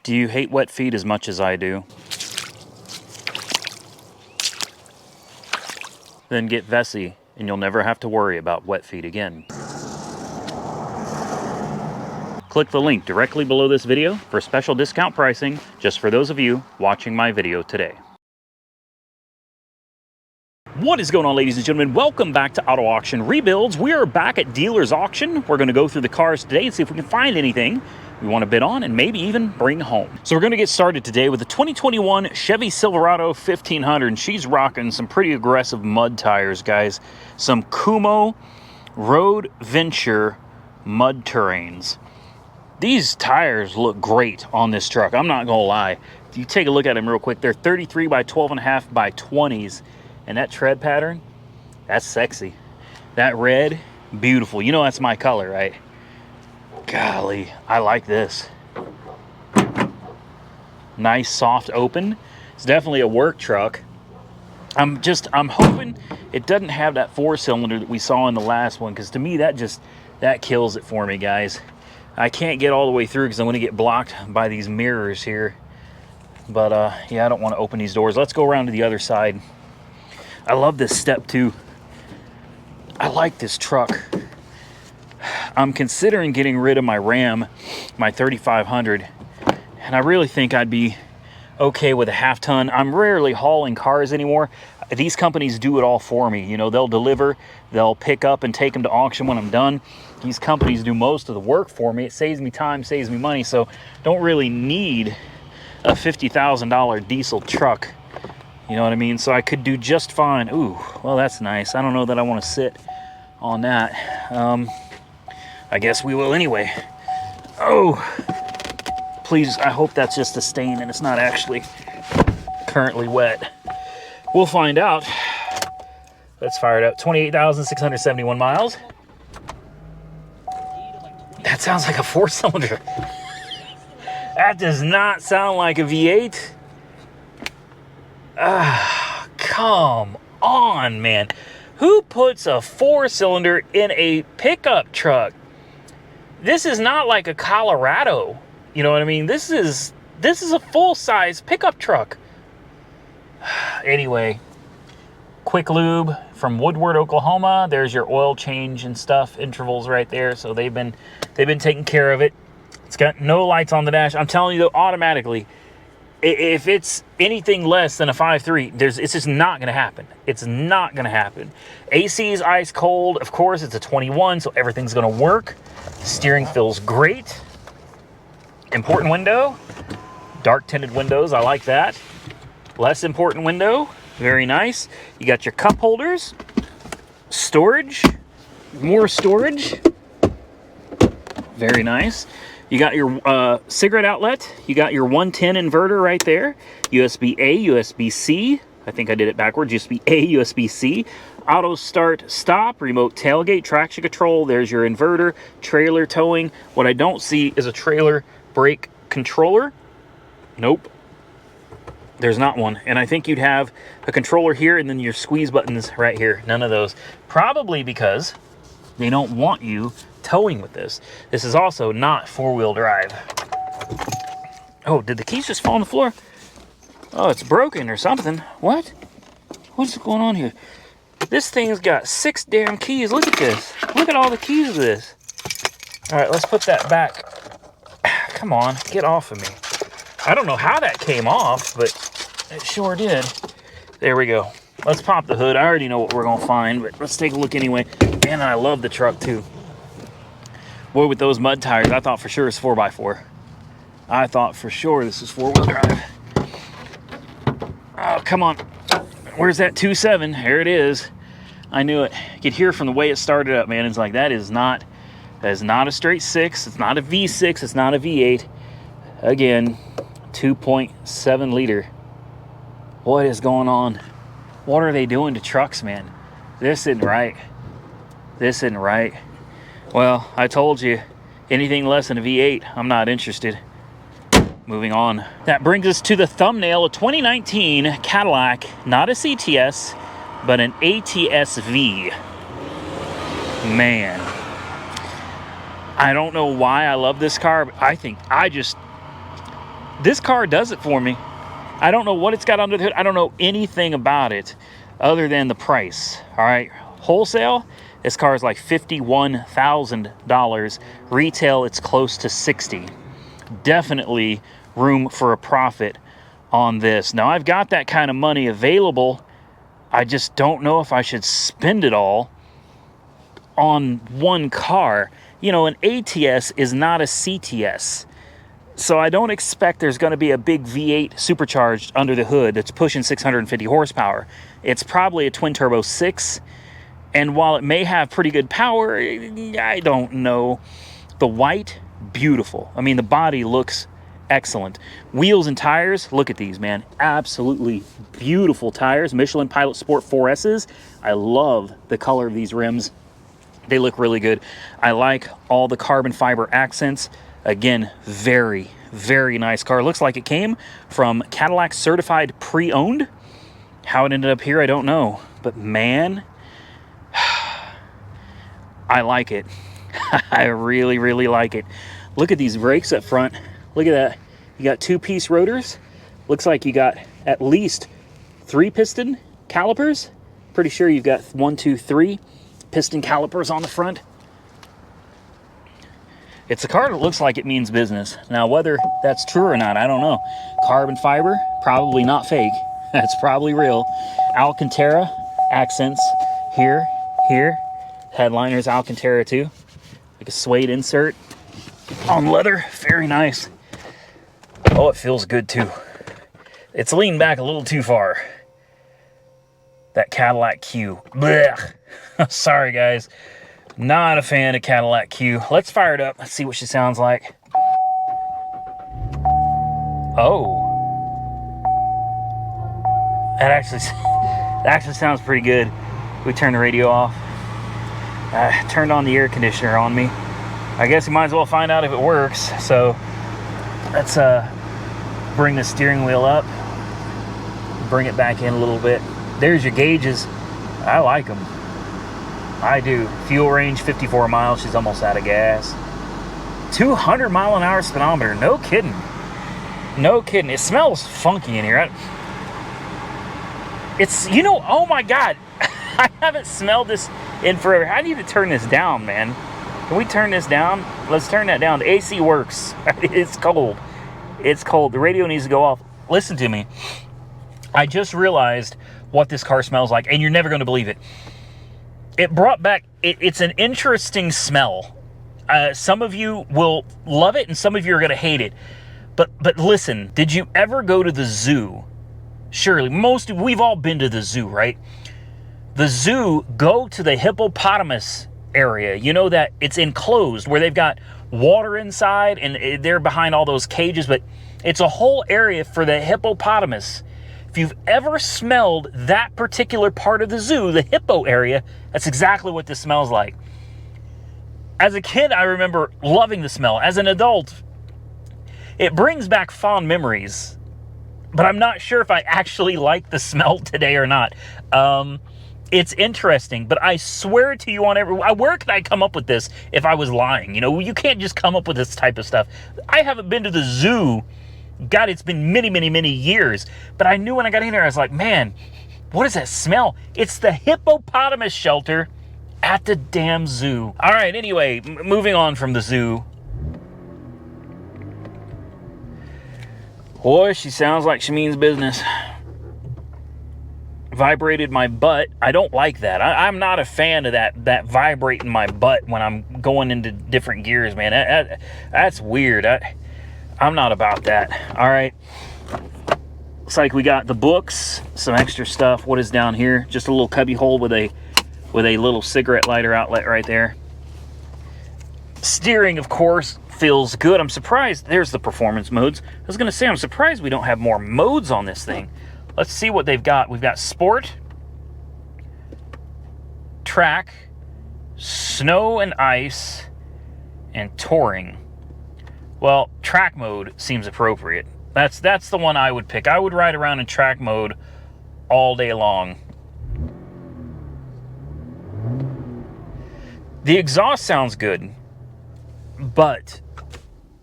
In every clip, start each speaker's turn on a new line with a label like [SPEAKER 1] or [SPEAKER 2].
[SPEAKER 1] Do you hate wet feet as much as I do? Then get Vessi, and you'll never have to worry about wet feet again. Click the link directly below this video for special discount pricing just for those of you watching my video today. What is going on, ladies and gentlemen? Welcome back to Auto Auction Rebuilds. We are back at Dealer's Auction. We're going to go through the cars today and see if we can find anything we want to bid on and maybe even bring home. So we're going to get started today with the 2021 Chevy Silverado 1500, and she's rocking some pretty aggressive mud tires, guys. Some Kumo Road Venture mud terrains. These tires look great on this truck. I'm not going to lie. If you take a look at them real quick, they're 33 by 12.5 by 20s. And that tread pattern, that's sexy. That red, beautiful. You know that's my color, right? Golly, I like this. Nice, soft open. It's definitely a work truck. I'm hoping it doesn't have that 4-cylinder that we saw in the last one, because to me, that kills it for me, guys. I can't get all the way through because I'm going to get blocked by these mirrors here. But, yeah, I don't want to open these doors. Let's go around to the other side. I love this step too. I like this truck. I'm considering getting rid of my Ram, my 3500, and I really think I'd be okay with a half-ton. I'm rarely hauling cars anymore. These companies do it all for me. You know, they'll deliver, they'll pick up and take them to auction when I'm done. These companies do most of the work for me. It saves me time, saves me money, so don't really need a $50,000 diesel truck. You know what I mean? So I could do just fine. Ooh, well, that's nice. I don't know that I want to sit on that. I guess we will anyway. Oh, please, I hope that's just a stain and it's not actually currently wet. We'll find out. Let's fire it up. 28,671 miles. That sounds like a 4-cylinder. That does not sound like a V8. Ah, come on, man. Who puts a 4-cylinder in a pickup truck? This is not like a Colorado. You know what I mean? This is a full-size pickup truck. Anyway, quick lube from Woodward, Oklahoma. There's your oil change and stuff, intervals right there. So they've been taking care of it. It's got no lights on the dash. I'm telling you though, automatically, if it's anything less than a 5.3, it's just not going to happen. It's not going to happen. AC is ice cold. Of course, it's a 21, so everything's going to work. Steering feels great. Important window. Dark tinted windows. I like that. Less important window. Very nice. You got your cup holders. Storage. More storage. Very nice. You got your cigarette outlet. You got your 110 inverter right there. USB-A, USB-C. I think I did it backwards. USB-A, USB-C. Auto start stop, remote tailgate, traction control. There's your inverter, trailer towing. What I don't see is a trailer brake controller. Nope. There's not one. And I think you'd have a controller here and then your squeeze buttons right here. None of those. Probably because they don't want you towing with this. This is also not 4-wheel drive. Oh, did the keys just fall on the floor? Oh, it's broken or something. What? What's going on here? This thing's got 6 damn keys. Look at this. Look at all the keys of this. All right, let's put that back. Come on, get off of me. I don't know how that came off, but it sure did. There we go. Let's pop the hood. I already know what we're gonna find, but let's take a look anyway. Man, I love the truck too. Boy, with those mud tires, I thought for sure it's 4x4. I thought for sure this is 4-wheel drive. Oh, come on. Where's that 2.7? There it is. I knew it. You could hear from the way it started up, man. It's like, that is not a straight 6. It's not a V6. It's not a V8. Again, 2.7 liter. What is going on? What are they doing to trucks, man? This isn't right. This isn't right. Well, I told you, anything less than a V8, I'm not interested. Moving on. That brings us to the thumbnail, a 2019 Cadillac, not a CTS, but an ATS-V. Man. I don't know why I love this car, but I think this car does it for me. I don't know what it's got under the hood. I don't know anything about it other than the price. All right, wholesale, this car is like $51,000. Retail, it's close to $60,000. Definitely room for a profit on this. Now, I've got that kind of money available. I just don't know if I should spend it all on one car. You know, an ATS is not a CTS. So I don't expect there's going to be a big V8 supercharged under the hood that's pushing 650 horsepower. It's probably a twin-turbo 6. And while it may have pretty good power, I don't know. The white, beautiful. I mean, the body looks excellent. Wheels and tires, look at these, man. Absolutely beautiful tires. Michelin Pilot Sport 4S's. I love the color of these rims. They look really good. I like all the carbon fiber accents. Again, very, very nice car. Looks like it came from Cadillac certified pre-owned. How it ended up here, I don't know. But man, I like it. I really, really like it. Look at these brakes up front. Look at that. You got 2-piece rotors. Looks like you got at least 3 piston calipers. Pretty sure you've got 1, 2, 3 piston calipers on the front. It's a car that looks like it means business. Now, whether that's true or not, I don't know. Carbon fiber, probably not fake. That's probably real. Alcantara accents here, here. Headliner's Alcantara too. Like a suede insert on leather. Very nice. Oh, it feels good too. It's leaned back a little too far. That Cadillac Q. Blech. Sorry, guys. Not a fan of Cadillac Q. Let's fire it up. Let's see what she sounds like. Oh. That actually sounds pretty good. We turned the radio off. Turned on the air conditioner on me. I guess you might as well find out if it works. So let's bring the steering wheel up. Bring it back in a little bit. There's your gauges. I like them. I do. Fuel range 54 miles. She's almost out of gas. 200 mile an hour speedometer. No kidding. No kidding. It smells funky in here. It's, you know, oh my God. I haven't smelled this in forever. I need to turn this down, man. Can we turn this down? Let's turn that down. The AC works. It's cold. It's cold. The radio needs to go off. Listen to me. I just realized what this car smells like, and you're never going to believe it. It brought back, it's an interesting smell. Some of you will love it, and some of you are going to hate it. But listen, did you ever go to the zoo? Surely, we've all been to the zoo, right? The zoo, go to the hippopotamus area. You know that it's enclosed, where they've got water inside, and they're behind all those cages, but it's a whole area for the hippopotamus. If you've ever smelled that particular part of the zoo, the hippo area, that's exactly what this smells like. As a kid, I remember loving the smell. As an adult, it brings back fond memories, but I'm not sure if I actually like the smell today or not. It's interesting, but I swear to you where could I come up with this if I was lying? You know, you can't just come up with this type of stuff. I haven't been to the zoo. God, it's been many, many, many years. But I knew when I got in there, I was like, man, what is that smell? It's the hippopotamus shelter at the damn zoo. All right, anyway, moving on from the zoo. Boy, she sounds like she means business. Vibrated my butt. I don't like that. I'm not a fan of that vibrating my butt when I'm going into different gears, man. That's weird. I'm not about that. All right. Looks like we got the books, some extra stuff. What is down here? Just a little cubby hole with a little cigarette lighter outlet right there. Steering, of course, feels good. I'm surprised. There's the performance modes. I was going to say, I'm surprised we don't have more modes on this thing. Let's see what they've got. We've got sport, track, snow and ice, and touring. Well, track mode seems appropriate. That's the one I would pick. I would ride around in track mode all day long. The exhaust sounds good, but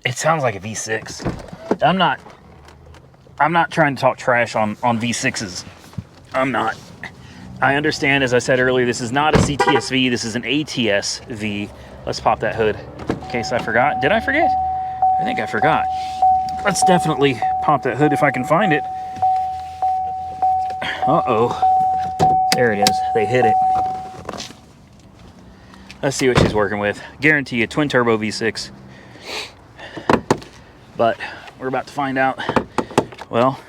[SPEAKER 1] it sounds like a V6. I'm not I'm not trying to talk trash on V6s. I'm not. I understand, as I said earlier, this is not a CTS-V, this is an ATS-V. Let's pop that hood in case I forgot. Did I forget? I think I forgot. Let's definitely pop that hood if I can find it. Uh-oh. There it is. They hit it. Let's see what she's working with. Guarantee you, twin turbo V6. But we're about to find out. Well,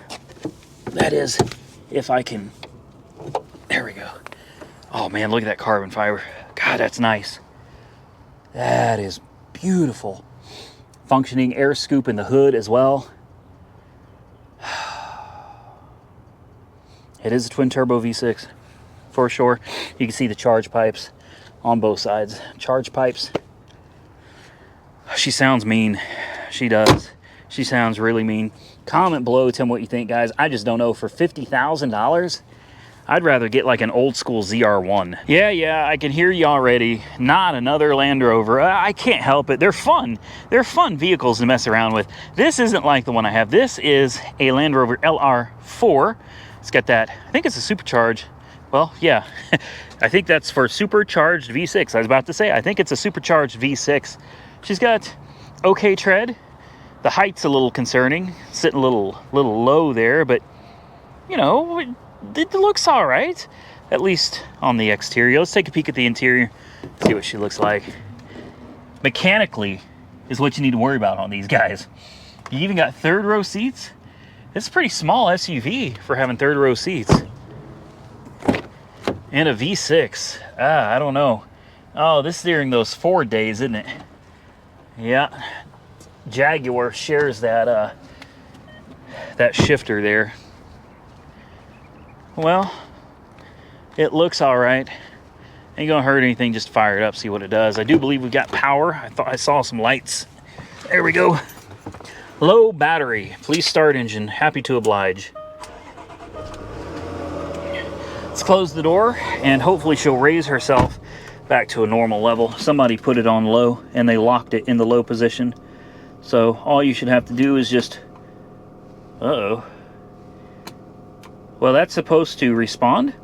[SPEAKER 1] that is if I can. There we go. Oh man, look at that carbon fiber. God, that's nice. That is beautiful. Functioning air scoop in the hood as well. It is a twin turbo V6 for sure. You can see the charge pipes on both sides. Charge pipes. She sounds mean. She does. She sounds really mean. Comment below, tell me what you think, guys. I just don't know. For $50,000, I'd rather get like an old school ZR1. Yeah, I can hear you already. Not another Land Rover. I can't help it. They're fun. They're fun vehicles to mess around with. This isn't like the one I have. This is a Land Rover LR4. It's got that, I think it's a supercharged. Well, yeah, I think that's for supercharged V6. I was about to say, I think it's a supercharged V6. She's got okay tread. The height's a little concerning, sitting a little low there, but you know, it looks all right, at least on the exterior. Let's take a peek at the interior, see what she looks like. Mechanically is what you need to worry about on these guys. You even got third row seats. It's a pretty small SUV for having third row seats. And a V6. I don't know. Oh, this is during those Ford days, isn't it? Yeah. Jaguar shares that that shifter there. Well, it looks all right. Ain't gonna hurt anything, just fire it up, see what it does. I do believe we've got power. I thought I saw some lights. There we go. Low battery. Please start engine. Happy to oblige. Let's close the door and hopefully she'll raise herself back to a normal level. Somebody put it on low and they locked it in the low position. So all you should have to do is just, uh-oh. Well, that's supposed to respond.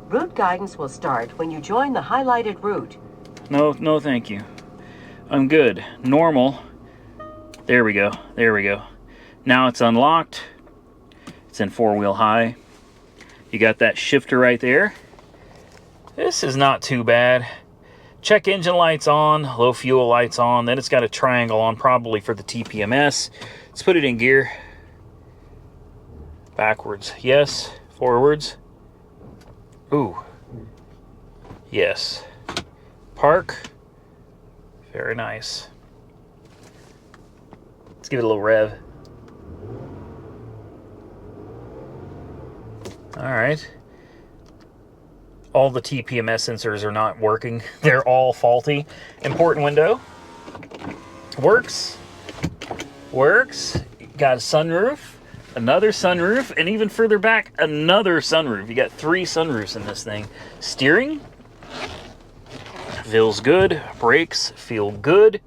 [SPEAKER 2] Route guidance will start when you join the highlighted route.
[SPEAKER 1] No, thank you. I'm good. Normal. There we go. There we go. Now it's unlocked. It's in four-wheel high. You got that shifter right there. This is not too bad. Check engine lights on, low fuel lights on. Then it's got a triangle on, probably for the TPMS. Let's put it in gear. Backwards, yes. Forwards. Ooh. Yes. Park. Very nice. Let's give it a little rev. All right. All the TPMS sensors are not working. They're all faulty. Important window. Works. Works. Got a sunroof. Another sunroof. And even further back, another sunroof. You got 3 sunroofs in this thing. Steering. Feels good. Brakes feel good.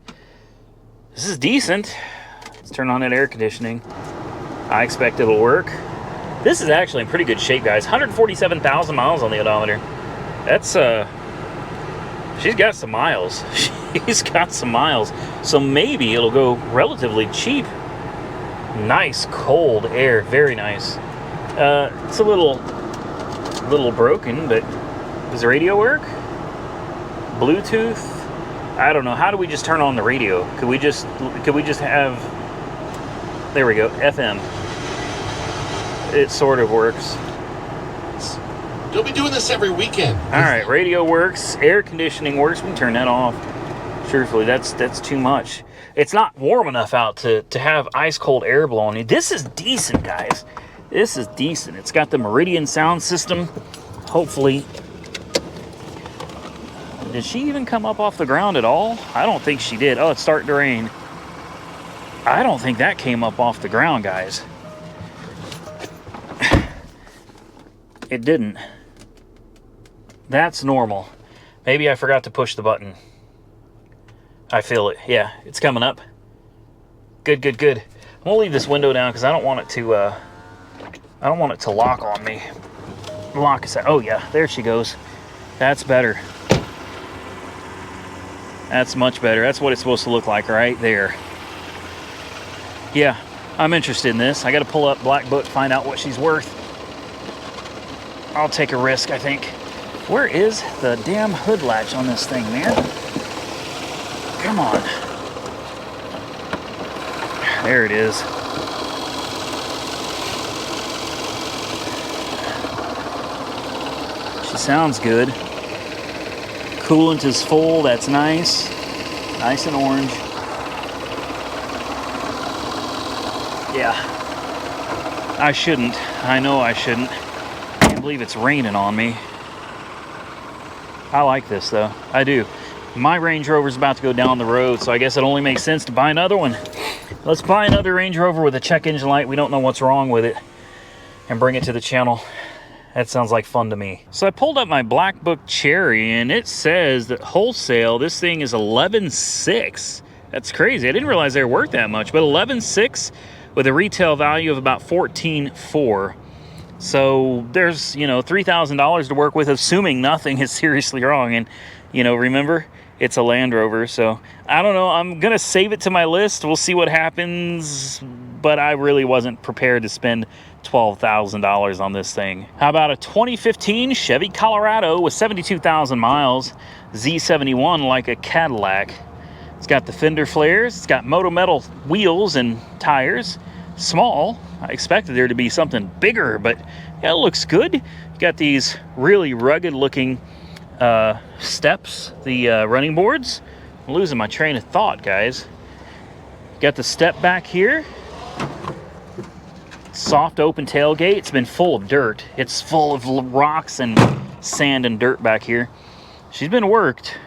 [SPEAKER 1] This is decent. Let's turn on that air conditioning. I expect it'll work. This is actually in pretty good shape, guys. 147,000 miles on the odometer. That's, she's got some miles. She's got some miles. So maybe it'll go relatively cheap. Nice cold air. Very nice. It's a little broken, but does the radio work? Bluetooth? I don't know. How do we just turn on the radio? Could we just have, there we go, FM. It sort of works.
[SPEAKER 3] You'll be doing this every weekend.
[SPEAKER 1] All right, radio works, air conditioning works. We can turn that off. Truthfully, that's too much. It's not warm enough out to have ice cold air blowing you. This is decent, guys. This is decent. It's got the Meridian sound system. Hopefully. Did she even come up off the ground at all? I don't think she did. Oh, it's starting to rain. I don't think that came up off the ground, guys. It didn't. That's normal. Maybe I forgot to push the button. I feel it. Yeah, it's coming up. Good. I'm gonna leave this window down because I don't want it to lock on me. Lock us out. Oh yeah, there she goes. That's better. That's much better. That's what it's supposed to look like right there. Yeah, I'm interested in this. I got to pull up Black Book, find out what she's worth. I'll take a risk, I think. Where is the damn hood latch on this thing, man? Come on. There it is. She sounds good. Coolant is full. That's nice. Nice and orange. Yeah. I shouldn't. I know I shouldn't. I can't believe it's raining on me. I like this though. I do. My Range Rover's about to go down the road, so I guess it only makes sense to buy another one. Let's buy another Range Rover with a check engine light. We don't know what's wrong with it, and bring it to the channel. That sounds like fun to me. So I pulled up my Black Book Cherry, and it says that wholesale, this thing is $11,600. That's crazy. I didn't realize they were worth that much, but $11,600 with a retail value of about $14,400. So there's, you know, $3,000 to work with, assuming nothing is seriously wrong. And, you know, remember, it's a Land Rover. So I don't know. I'm going to save it to my list. We'll see what happens. But I really wasn't prepared to spend $12,000 on this thing. How about a 2015 Chevy Colorado with 72,000 miles, Z71 like a Cadillac. It's got the fender flares, it's got Moto Metal wheels and tires. Small. I expected there to be something bigger, but yeah, it looks good. You got these really rugged looking steps, the running boards. I'm losing my train of thought, guys. Got the step back here. Soft open tailgate. It's been full of dirt. It's full of rocks and sand and dirt back here. She's been worked,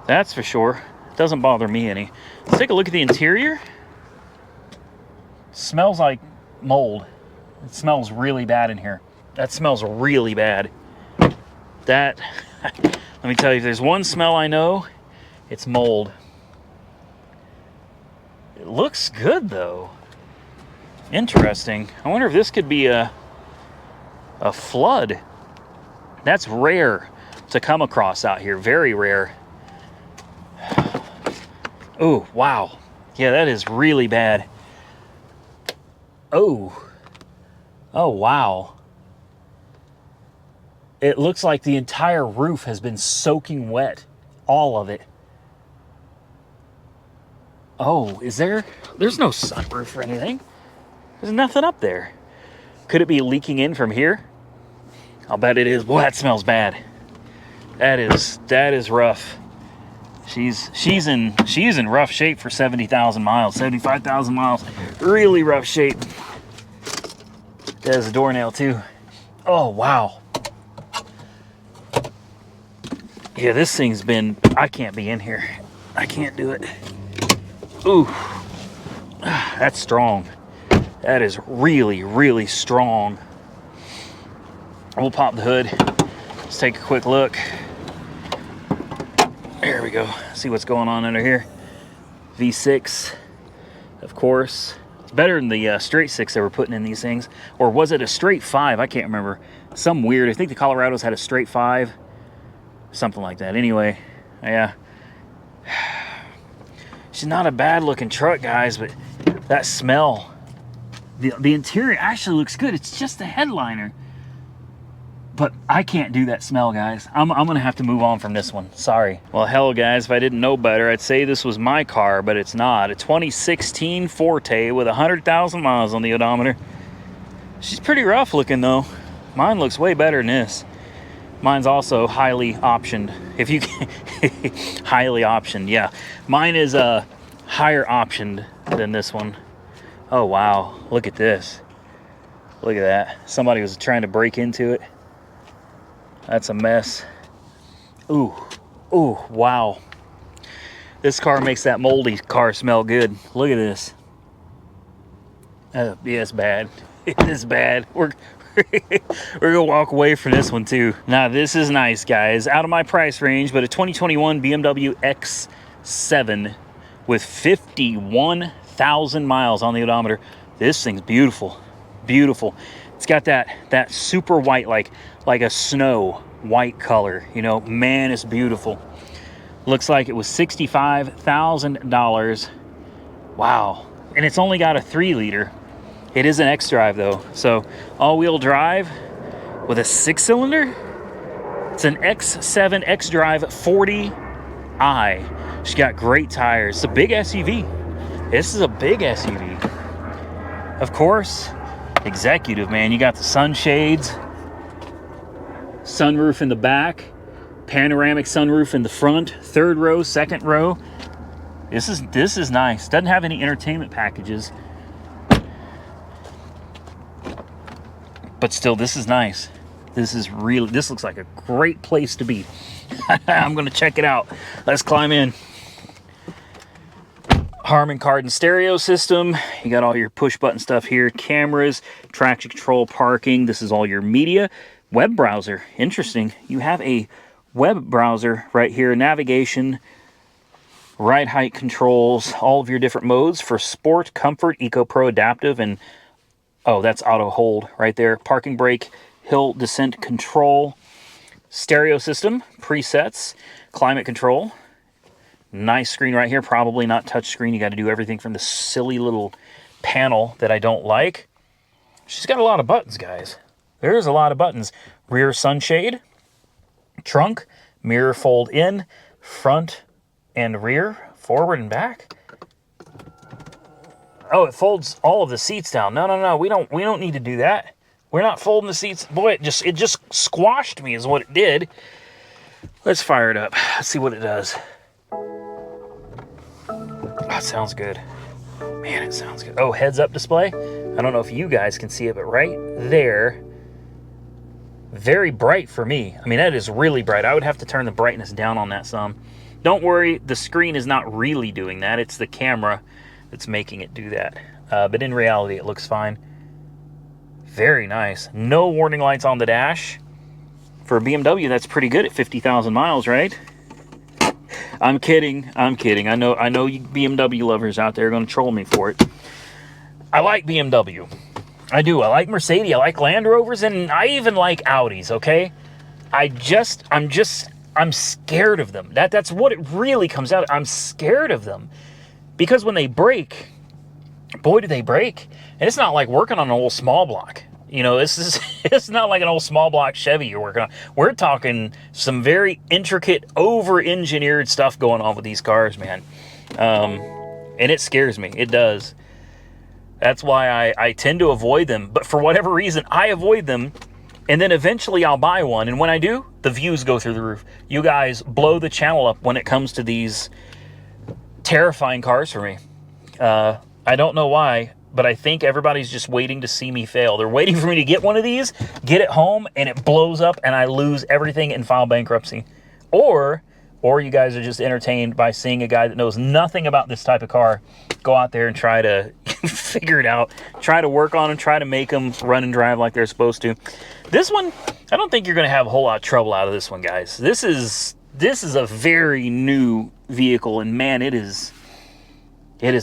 [SPEAKER 1] that's for sure. Doesn't bother me any. Let's take a look at the interior. Smells like mold. It smells really bad in here. That smells really bad. That, let me tell you, if there's one smell I know, it's mold. It looks good though. Interesting. I wonder if this could be a flood. That's rare to come across out here. Very rare. Oh, wow. Yeah, that is really bad. Oh. Oh, wow. It looks like the entire roof has been soaking wet. All of it. Oh, is there? There's no sunroof or anything. There's nothing up there. Could it be leaking in from here? I'll bet it is. Boy, that smells bad. That is rough. She's in rough shape for 70,000 miles, 75,000 miles. Really rough shape. There's a doornail too. Oh, wow. Yeah, this thing's been, I can't be in here. I can't do it. Ooh, that's strong. That is really, really strong. We'll pop the hood. Let's take a quick look. There we go. See what's going on under here. V6, of course. It's better than the straight 6 they were putting in these things. Or was it a straight 5? I can't remember. Some weird. I think the Colorados had a straight 5. Something like that. Anyway, yeah. She's not a bad looking truck, guys, but that smell. The interior actually looks good. It's just the headliner. But I can't do that smell, guys. I'm gonna have to move on from this one. Sorry. Well, hell, guys, if I didn't know better, I'd say this was my car, but it's not. A 2016 Forte with 100,000 miles on the odometer. She's pretty rough looking, though. Mine looks way better than this. Mine's also highly optioned. If you can, highly optioned, yeah. Mine is higher optioned than this one. Oh, wow. Look at this. Look at that. Somebody was trying to break into it. That's a mess. Ooh, ooh, wow. This car makes that moldy car smell good. Look at this. Yeah, it's bad. It is bad. We're gonna walk away from this one too. Now this is nice, guys. Out of my price range, but a 2021 BMW X7 with 51 1,000 miles on the odometer. This thing's beautiful, beautiful. It's got that super white, like a snow white color. You know, man, it's beautiful. Looks like it was $65,000. Wow. And it's only got a 3-liter. It is an X-Drive though. So all-wheel drive with a 6-cylinder. It's an X7 X-Drive 40i. She's got great tires. It's a big SUV. This is a big SUV. Of course, executive, man. You got the sunshades, sunroof in the back, panoramic sunroof in the front, 3rd row, 2nd row. This is nice. Doesn't have any entertainment packages, but still, this is nice. This looks like a great place to be. I'm gonna check it out. Let's climb in. Harman Kardon stereo system. You got all your push button stuff here. Cameras, traction control, parking. This is all your media. Web browser. Interesting. You have a web browser right here. Navigation, ride height controls, all of your different modes for sport, comfort, eco, pro, adaptive, and oh, that's auto hold right there. Parking brake, hill descent control, stereo system, presets, climate control. Nice screen right here. Probably not touch screen. You got to do everything from the silly little panel that I don't like. She's got a lot of buttons, guys. There's a lot of buttons. Rear sunshade, trunk, mirror fold in, front and rear, forward and back. Oh, it folds all of the seats down. No. We don't need to do that. We're not folding the seats. Boy, it just squashed me is what it did. Let's fire it up. Let's see what it does. Oh, it sounds good. Man, it sounds good. Oh, heads-up display. I don't know if you guys can see it, but right there, very bright for me. I mean, that is really bright. I would have to turn the brightness down on that some. Don't worry, the screen is not really doing that. It's the camera that's making it do that. But in reality, it looks fine. Very nice. No warning lights on the dash. For a BMW, that's pretty good at 50,000 miles, right? I'm kidding. I know you BMW lovers out there are going to troll me for it. I like BMW. I do. I like Mercedes. I like Land Rovers, and I even like Audis, okay? I'm scared of them. That's what it really comes out. I'm scared of them. Because when they break, boy, do they break. And it's not like working on an old small block. You know, it's not like an old small block Chevy you're working on. We're talking some very intricate, over-engineered stuff going on with these cars, man. And it scares me. It does. That's why I tend to avoid them. But for whatever reason, I avoid them. And then eventually I'll buy one. And when I do, the views go through the roof. You guys blow the channel up when it comes to these terrifying cars for me. I don't know why, but I think everybody's just waiting to see me fail. They're waiting for me to get one of these, get it home, and it blows up, and I lose everything and file bankruptcy. Or you guys are just entertained by seeing a guy that knows nothing about this type of car go out there and try to figure it out, try to work on them, try to make them run and drive like they're supposed to. This one, I don't think you're going to have a whole lot of trouble out of this one, guys. This is a very new vehicle, and man, it is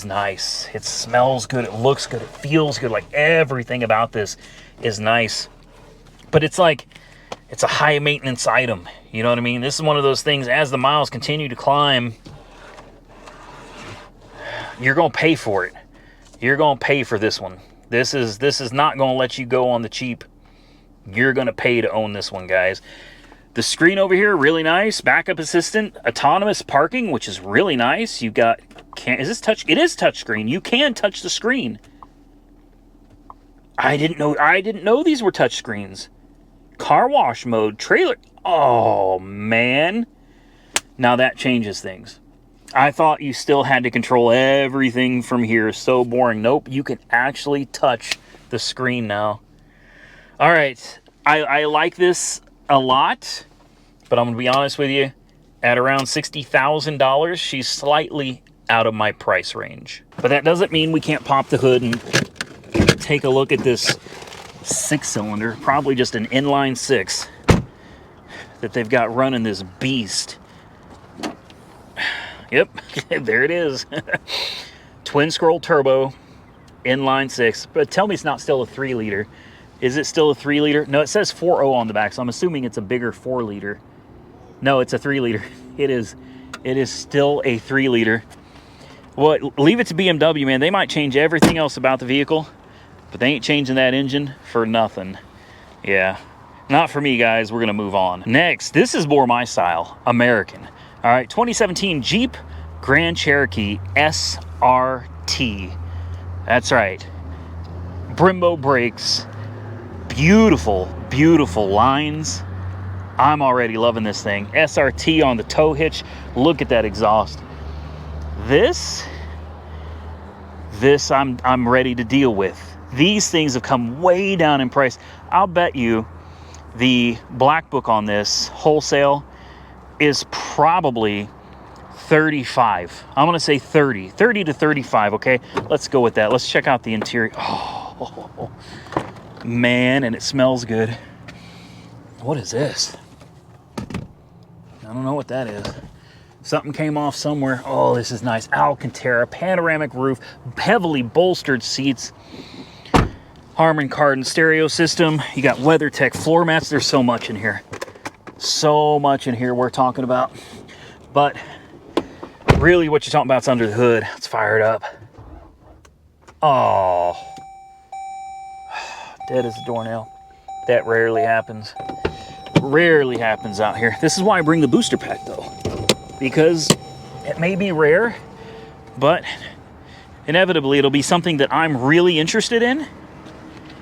[SPEAKER 1] nice. It smells good. It looks good. It feels good. Like everything about this is nice. But it's like, it's a high maintenance item. You know what I mean? This is one of those things, as the miles continue to climb, you're going to pay for it. You're going to pay for this one. This is not going to let you go on the cheap. You're going to pay to own this one, guys. The screen over here, really nice. Backup assistant, autonomous parking, which is really nice. You got, is this touch? It is touch screen. You can touch the screen. I didn't know these were touch screens. Car wash mode, trailer. Oh, man. Now that changes things. I thought you still had to control everything from here. So boring. Nope, you can actually touch the screen now. All right, I like this a lot, but I'm gonna be honest with you, at around $60,000, she's slightly out of my price range. But that doesn't mean we can't pop the hood and take a look at this 6-cylinder, probably just an inline 6 that they've got running this beast. Yep, there it is. Twin scroll turbo, inline 6. But tell me it's not still a 3-liter. Is it still a 3-liter? No, it says 4.0 on the back, so I'm assuming it's a bigger 4-liter. No, it's a 3-liter. It is still a 3-liter. Well, leave it to BMW, man. They might change everything else about the vehicle, but they ain't changing that engine for nothing. Yeah, not for me, guys. We're gonna move on. Next, this is more my style, American. All right, 2017 Jeep Grand Cherokee SRT. That's right. Brembo brakes. Beautiful, beautiful lines. I'm already loving this thing. SRT on the tow hitch. Look at that exhaust. This I'm ready to deal with. These things have come way down in price. I'll bet you the black book on this wholesale is probably 35. I'm gonna say 30 to 35. Okay, let's go with that. Let's check out the interior. Oh man, and it smells good. What is this? I don't know what that is. Something came off somewhere. Oh, this is nice. Alcantara, panoramic roof, heavily bolstered seats, Harman Kardon stereo system. You got WeatherTech floor mats. There's so much in here. So much in here we're talking about. But really what you're talking about is under the hood. Let's fire it up. Oh. Dead as a doornail. That rarely happens. Rarely happens out here. This is why I bring the booster pack though. Because it may be rare, but inevitably it'll be something that I'm really interested in,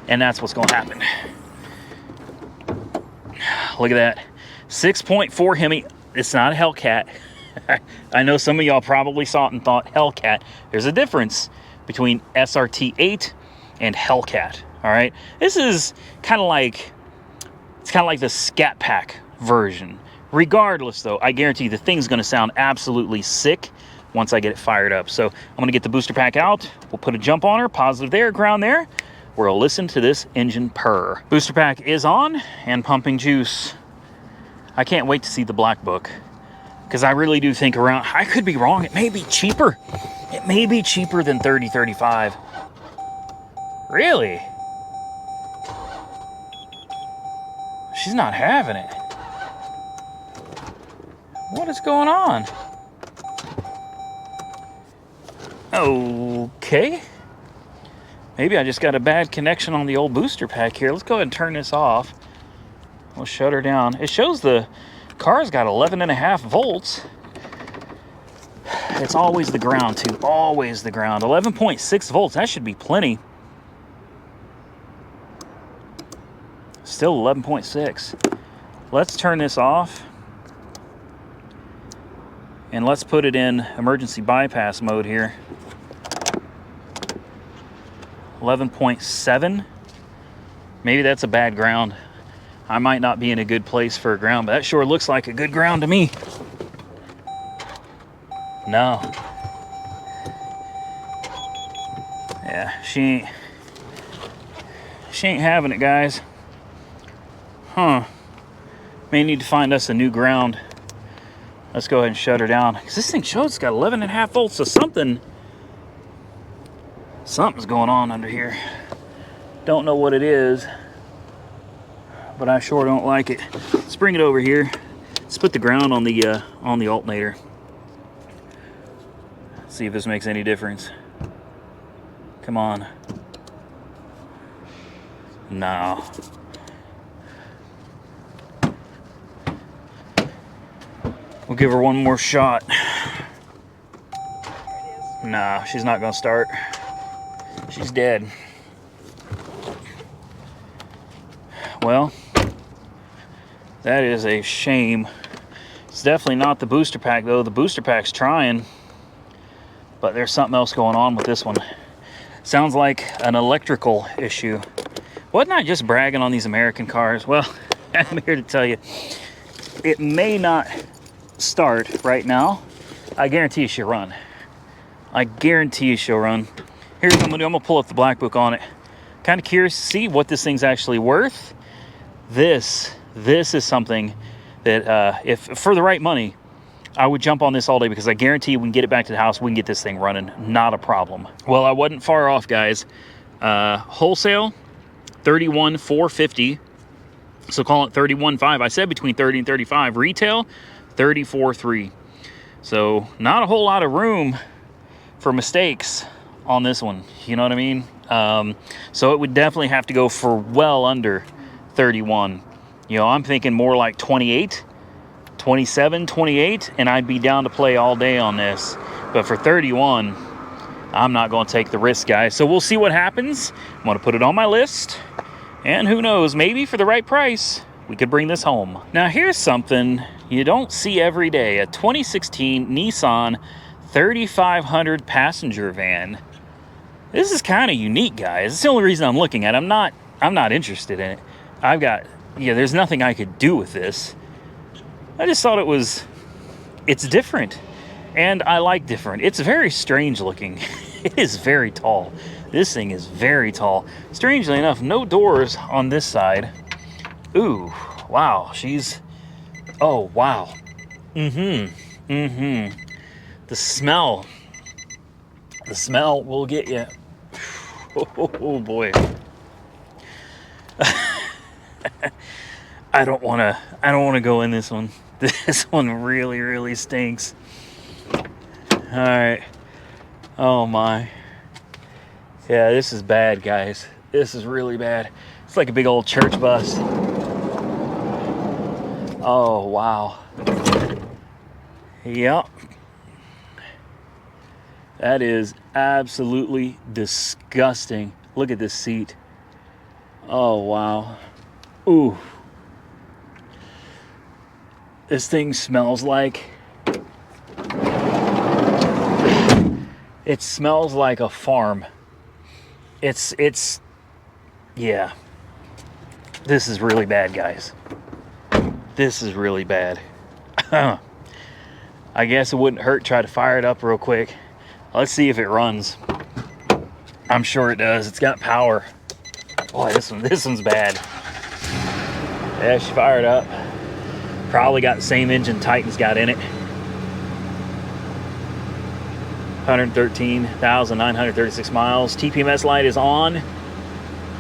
[SPEAKER 1] and that's what's going to happen. Look at that. 6.4 Hemi. It's not a Hellcat. I know some of y'all probably saw it and thought Hellcat. There's a difference between SRT 8 and Hellcat. All right. This is kind of like, it's kind of like the Scat Pack version. Regardless, though, I guarantee the thing's going to sound absolutely sick once I get it fired up. So I'm going to get the booster pack out. We'll put a jump on her, positive there, ground there. We'll listen to this engine purr. Booster pack is on and pumping juice. I can't wait to see the black book because I really do think around, I could be wrong, it may be cheaper. It may be cheaper than 30, 35. Really? She's not having it. What is going on? Okay. Maybe I just got a bad connection on the old booster pack here. Let's go ahead and turn this off. We'll shut her down. It shows the car's got 11.5 volts. It's always the ground too. Always the ground. 11.6 volts. That should be plenty. Still 11.6. Let's turn this off. And let's put it in emergency bypass mode here. 11.7. Maybe that's a bad ground. I might not be in a good place for a ground, but that sure looks like a good ground to me. No. Yeah, she ain't having it, guys. Huh. May need to find us a new ground. Let's go ahead and shut her down. Because this thing shows it's got 11.5 volts, so something's going on under here. Don't know what it is, but I sure don't like it. Let's bring it over here. Let's put the ground on the alternator. See if this makes any difference. Come on. No. We'll give her one more shot. Nah, she's not gonna start. She's dead. Well, that is a shame. It's definitely not the booster pack though. The booster pack's trying, but there's something else going on with this one. Sounds like an electrical issue. Wasn't I just bragging on these American cars? Well, I'm here to tell you, it may not start right now. I guarantee you she'll run. I guarantee you she'll run. Here's what I'm gonna do. I'm gonna pull up the black book on it. Kind of curious to see what this thing's actually worth. This is something that if for the right money, I would jump on this all day because I guarantee we can get it back to the house. We can get this thing running. Not a problem. Well, I wasn't far off, guys. Wholesale, $31,450. So call it $31,500. I said between $30 and $35. Retail, $34,300. So not a whole lot of room for mistakes on this one. You know what I mean? So it would definitely have to go for well under 31. You know, I'm thinking more like 28, 27, 28, and I'd be down to play all day on this. But for 31, I'm not going to take the risk, guys. So we'll see what happens. I'm going to put it on my list. And who knows, maybe for the right price, we could bring this home. Now, here's something you don't see every day. A 2016 Nissan 3500 passenger van. This is kind of unique, guys. It's the only reason I'm looking at it. I'm not interested in it. There's nothing I could do with this. I just thought it's different. And I like different. It's very strange looking. It is very tall. This thing is very tall. Strangely enough, no doors on this side. Ooh, wow. Oh, wow. The smell will get you. Oh boy. I don't want to go in this one. This one really, really stinks. All right. Oh my. Yeah, this is bad, guys. This is really bad. It's like a big old church bus. Oh, wow. Yep. That is absolutely disgusting. Look at this seat. Oh, wow. Ooh. This thing smells like... It smells like a farm. Yeah. This is really bad, guys. This is really bad. I guess it wouldn't hurt to try to fire it up real quick. Let's see if it runs. I'm sure it does. It's got power. Boy, this one's bad. Yeah, she fired up. Probably got the same engine Titan's got in it. 113,936 miles. TPMS light is on.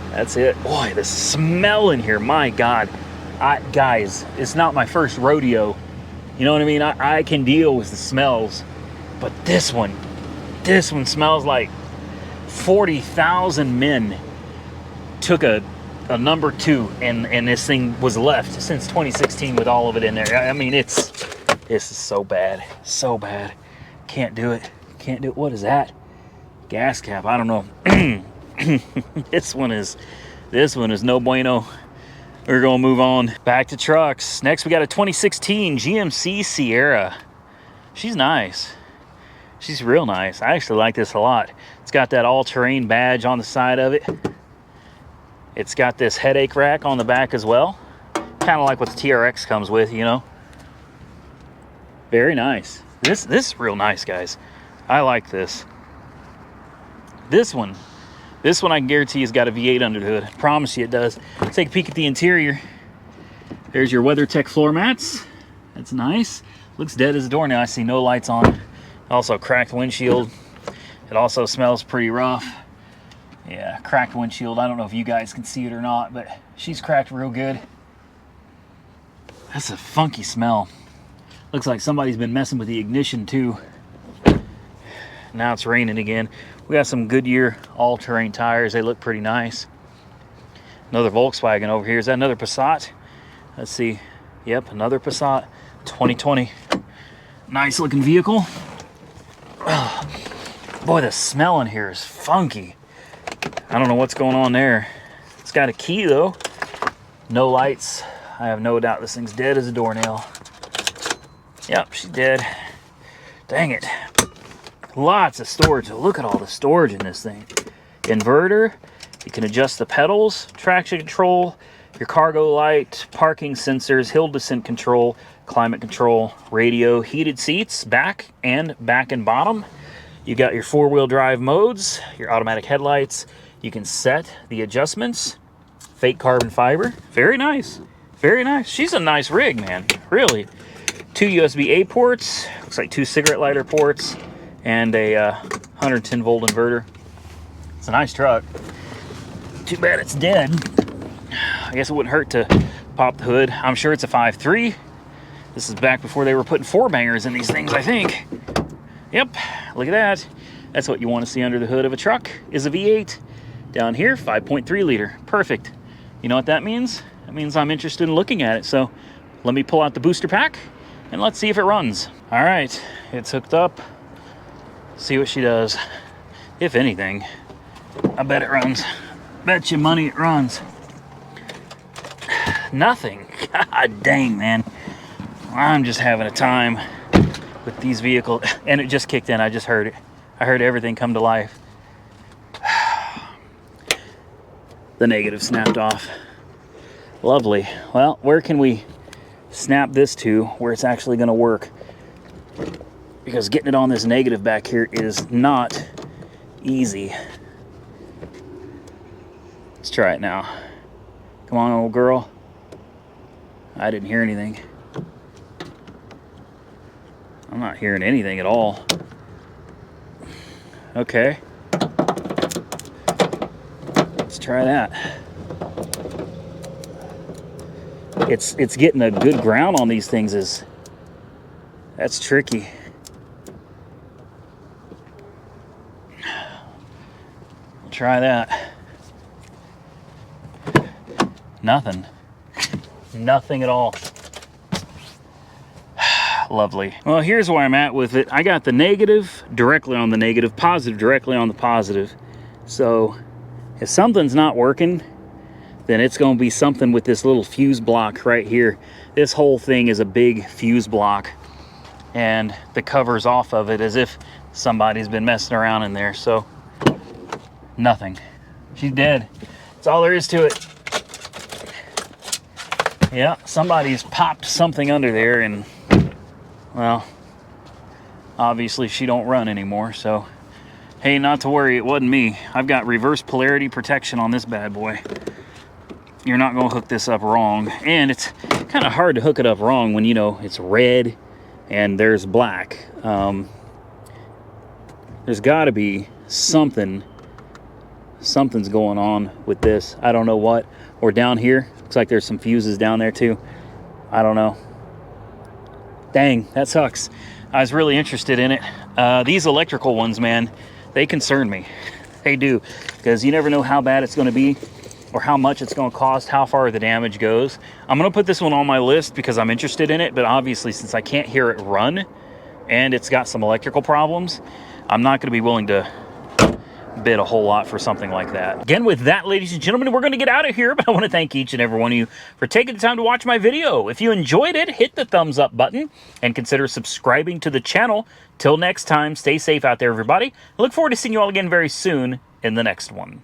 [SPEAKER 1] That's it. Boy, the smell in here, my God. Guys, it's not my first rodeo. You know what I mean? I can deal with the smells. But this one smells like 40,000 men took a number 2 and this thing was left since 2016 with all of it in there. I mean, this is so bad. So bad. Can't do it. Can't do it. What is that? Gas cap. I don't know. This one is no bueno. We're gonna move on back to trucks. Next, we got a 2016 GMC Sierra. She's nice. She's real nice. I actually like this a lot. It's got that all-terrain badge on the side of it. It's got this headache rack on the back as well. Kind of like what the TRX comes with, you know. Very nice. This is real nice, guys. I like this. This one I can guarantee has got a V8 under the hood. I promise you it does. Let's take a peek at the interior. There's your WeatherTech floor mats. That's nice. Looks dead as a door now. I see no lights on. Also cracked windshield. It also smells pretty rough. Yeah, cracked windshield. I don't know if you guys can see it or not, but she's cracked real good. That's a funky smell. Looks like somebody's been messing with the ignition too. Now it's raining again. We got some Goodyear all-terrain tires. They look pretty nice. Another Volkswagen over here. Is that another Passat? Let's see. Yep, another Passat 2020. Nice looking vehicle. Oh, boy, the smell in here is funky. I don't know what's going on there. It's got a key though. No lights. I have no doubt this thing's dead as a doornail. Yep, she's dead. Dang it. Lots of storage. Look at all the storage in this thing. Inverter. You can adjust the pedals, traction control, your cargo light, parking sensors, hill descent control, climate control, radio, heated seats, back and bottom. You got your 4-wheel drive modes, your automatic headlights. You can set the adjustments. Fake carbon fiber. Very nice. Very nice. She's a nice rig, man. Really. 2 USB-A ports, looks like 2 cigarette lighter ports, and a 110 volt inverter. It's a nice truck. Too bad it's dead. I guess it wouldn't hurt to pop the hood. I'm sure it's a 5.3. This is back before they were putting 4-bangers in these things, I think. Yep, look at that. That's what you want to see under the hood of a truck, is a V8. Down here, 5.3 liter. Perfect. You know what that means? That means I'm interested in looking at it. So let me pull out the booster pack and let's see if it runs. All right, it's hooked up. See what she does. If anything, I bet it runs. Bet you money it runs. Nothing. God dang, man. I'm just having a time with these vehicles. And it just kicked in. I just heard it. I heard everything come to life. The negative snapped off. Lovely. Well, where can we snap this to where it's actually going to work? Because getting it on this negative back here is not easy. Let's try it now. Come on, old girl. I didn't hear anything. I'm not hearing anything at all. Okay. Let's try that. It's getting a good ground on these things. That's tricky. We'll try that. Nothing. Nothing at all. Lovely. Well, here's where I'm at with it. I got the negative directly on the negative, positive directly on the positive. So if something's not working, then it's going to be something with this little fuse block right here. This whole thing is a big fuse block, and the cover's off of it as if somebody's been messing around in there. So nothing. She's dead. That's all there is to it. Yeah, somebody's popped something under there, and well, obviously she don't run anymore. So hey, not to worry, it wasn't me. I've got reverse polarity protection on this bad boy. You're not going to hook this up wrong. And it's kind of hard to hook it up wrong when, you know, it's red and there's black. There's got to be something's going on with this. I don't know what. Or down here, looks like there's some fuses down there too. I don't know. Dang, that sucks. I was really interested in it. These electrical ones, man, they concern me. They do, because you never know how bad it's going to be or how much it's going to cost, how far the damage goes. I'm going to put this one on my list because I'm interested in it, but obviously since I can't hear it run and it's got some electrical problems, I'm not going to be willing to bid a whole lot for something like that. Again, with that, ladies and gentlemen, we're going to get out of here, but I want to thank each and every one of you for taking the time to watch my video. If you enjoyed it, hit the thumbs up button and consider subscribing to the channel. Till next time, stay safe out there, everybody. I look forward to seeing you all again very soon in the next one.